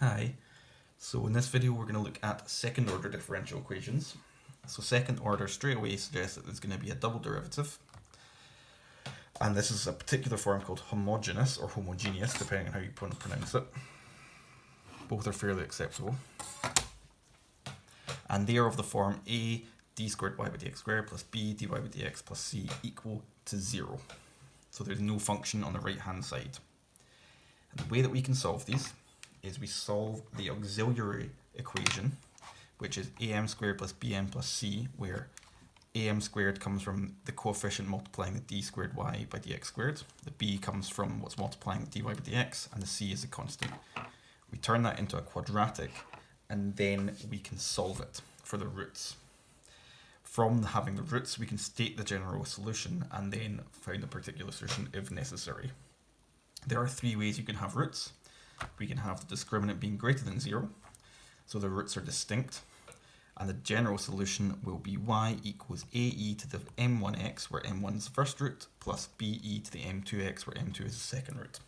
Hi, so in this video we're going to look at second order differential equations. So second order straight away suggests that there's going to be a double derivative, and this is a particular form called homogeneous, depending on how you pronounce it. Both are fairly acceptable. And they are of the form a d squared y by dx squared plus b dy by dx plus c equal to 0. So there's no function on the right hand side. And the way that we can solve these is we solve the auxiliary equation, which is am squared plus bm plus c, where am squared comes from the coefficient multiplying the d squared y by dx squared, the b comes from what's multiplying the dy by dx, and the c is a constant. We turn that into a quadratic, and then we can solve it for the roots. From having the roots, we can state the general solution and then find a particular solution if necessary. There are three ways you can have roots. We can have the discriminant being greater than 0, so the roots are distinct, and the general solution will be y equals ae to the m1x, where m1 is the first root, plus be to the m2x, where m2 is the second root.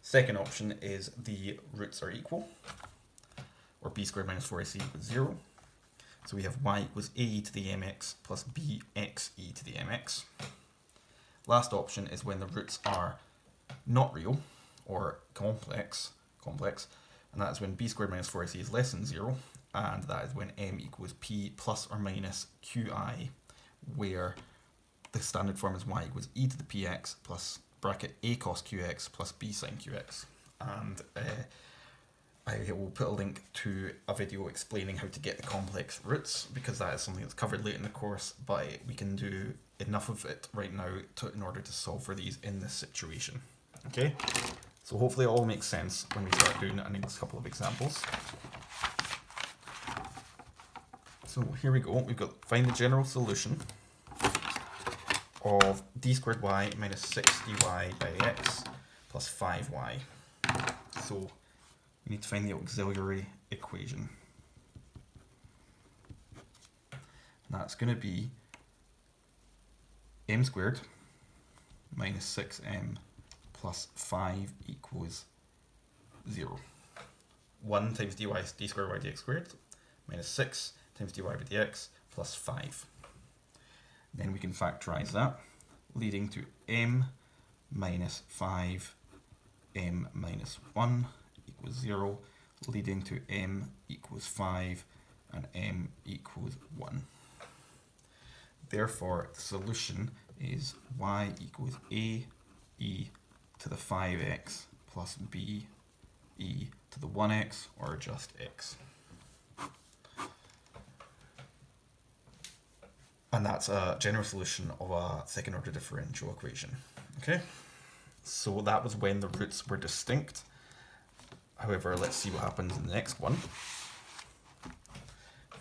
Second option is the roots are equal, or b squared minus 4ac equals 0. So we have y equals ae to the mx plus bxe to the mx. Last option is when the roots are not real, or complex, and that is when b squared minus 4ac is less than 0, and that is when m equals p plus or minus qi, where the standard form is y equals e to the px plus bracket a cos qx plus b sin qx. And I will put a link to a video explaining how to get the complex roots, because that is something that's covered late in the course, but we can do enough of it right now in order to solve for these in this situation. Okay, so hopefully it all makes sense when we start doing it in a couple of examples. So here we go, we've got find the general solution of d squared y minus 6 dy by x plus 5y. So we need to find the auxiliary equation. And that's going to be m squared minus 6m plus 5 equals 0. 1 times d squared by dx squared minus 6 times dy by dx plus 5. Then we can factorize that, leading to m minus 5 m minus 1 equals 0, leading to m equals 5 and m equals 1. Therefore, the solution is y equals a e to the 5x plus b e to the 1x, or just x. And that's a general solution of a second order differential equation. Okay, so that was when the roots were distinct. However, let's see what happens in the next one.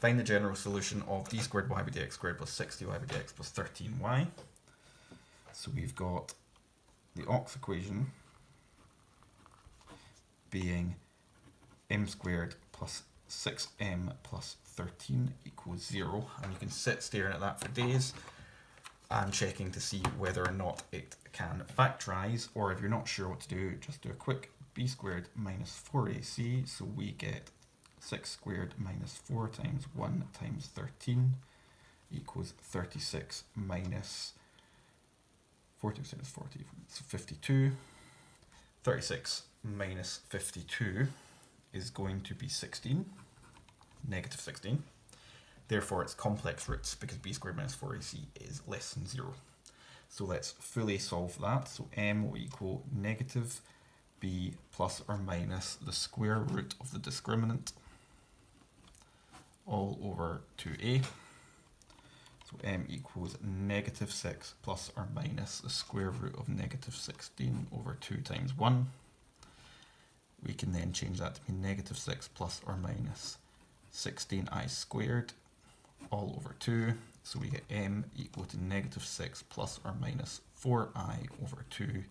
Find the general solution of d squared y by dx squared plus 6dy by dx plus 13y. So we've got the aux equation being m squared plus 6m plus 13 equals 0, and you can sit staring at that for days and checking to see whether or not it can factorize, or if you're not sure what to do, just do a quick b squared minus 4ac, so we get 6 squared minus 4 times 1 times 13 equals 36 minus 4 times 10 is 40, so 52. 36 minus 52 is going to be 16, negative 16. Therefore, it's complex roots because b squared minus 4ac is less than 0. So let's fully solve that. So m will equal negative b plus or minus the square root of the discriminant all over 2a. So m equals negative 6 plus or minus the square root of negative 16 over 2 times 1. We can then change that to be negative 6 plus or minus 16i squared all over 2. So we get m equal to negative 6 plus or minus 4i over 2,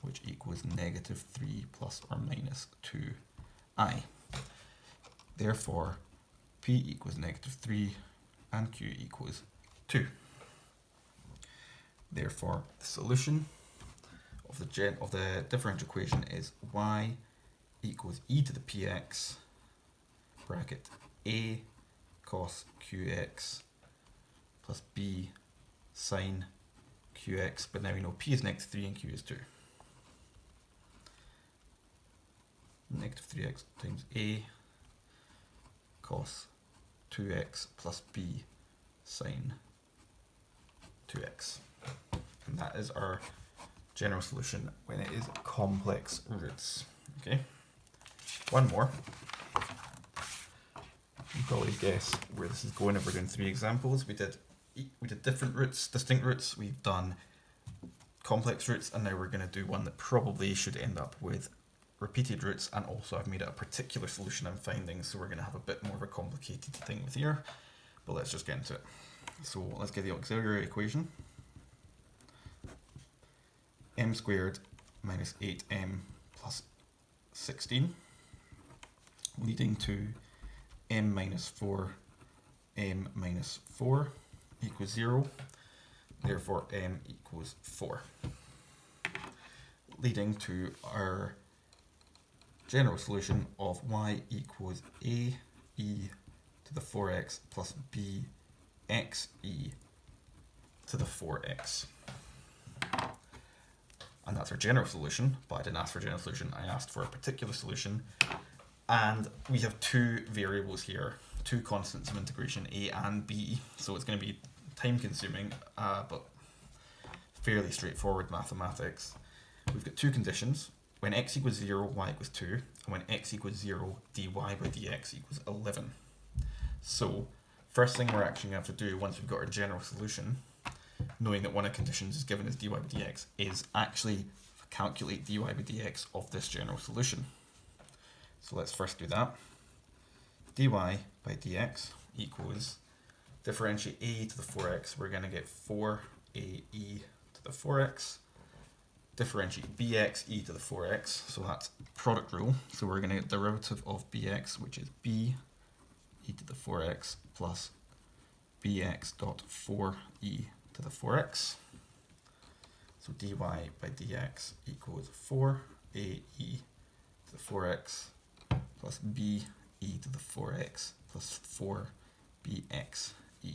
which equals negative 3 plus or minus 2i. Therefore, p equals negative 3 and q equals 2. Therefore, the solution of the differential equation is y equals e to the px bracket a cos qx plus b sine qx, but now we know p is negative 3 and q is 2. Negative 3x times a cos 2x plus b sine 2x. And that is our general solution when it is complex roots. Okay, one more. You can probably guess where this is going if we're doing 3 examples. We did different roots, distinct roots. We've done complex roots, and now we're going to do one that probably should end up with repeated roots, and also I've made it a particular solution I'm finding, so we're going to have a bit more of a complicated thing with here. But let's just get into it. So let's get the auxiliary equation. M squared minus 8m plus 16 leading to m minus 4 m minus 4 equals 0. Therefore m equals 4. Leading to our general solution of y equals a e to the 4x plus b x e to the 4x. And that's our general solution, but I didn't ask for a general solution, I asked for a particular solution. And we have 2 variables here, 2 constants of integration, a and b, so it's going to be time consuming, but fairly straightforward mathematics. We've got 2 conditions. When x equals 0, y equals 2, and when x equals 0, dy by dx equals 11. So, first thing we're actually going to have to do once we've got our general solution, knowing that one of the conditions is given as dy by dx, is actually calculate dy by dx of this general solution. So let's first do that. Dy by dx equals, differentiate a to the 4x, we're going to get 4ae to the 4x. Differentiate bx e to the 4x, so that's product rule. So we're going to get derivative of bx, which is b e to the 4x plus bx dot 4e to the 4x. So dy by dx equals 4ae to the 4x plus b e to the 4x plus 4bx e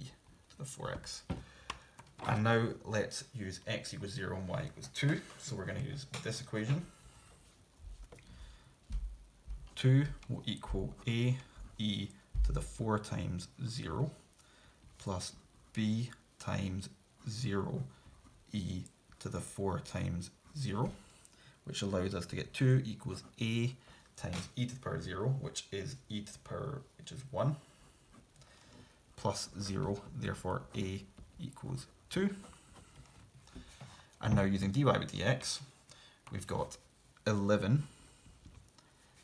to the 4x. And now let's use x equals 0 and y equals 2. So we're going to use this equation. 2 will equal a e to the 4 times 0 plus b times 0 e to the 4 times 0, which allows us to get 2 equals a times e to the power 0, which is e to the power, which is 1, plus 0, therefore a equals 2. And now using dy by dx, we've got 11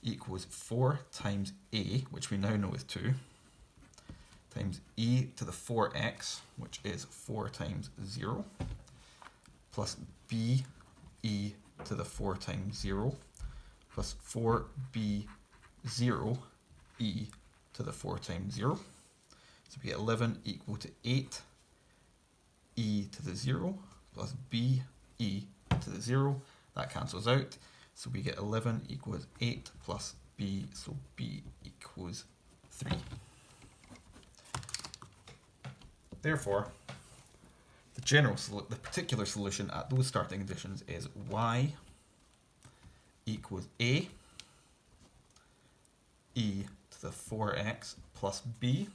equals 4 times a, which we now know is 2, times e to the 4x, which is 4 times 0, plus b e to the 4 times 0, plus 4b 0 e to the 4 times 0. So we get 11 equal to 8 e to the 0 plus b e to the 0. That cancels out. So we get 11 equals 8 plus b, so b equals 3. Therefore, the particular solution at those starting conditions is y equals a e to the 4x plus b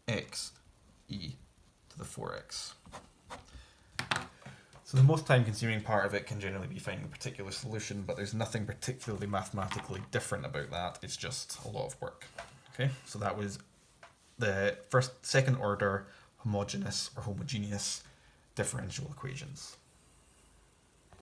x e to the 4x. So the most time consuming part of it can generally be finding a particular solution, but there's nothing particularly mathematically different about that. It's just a lot of work. Okay, so that was the second order homogeneous differential equations.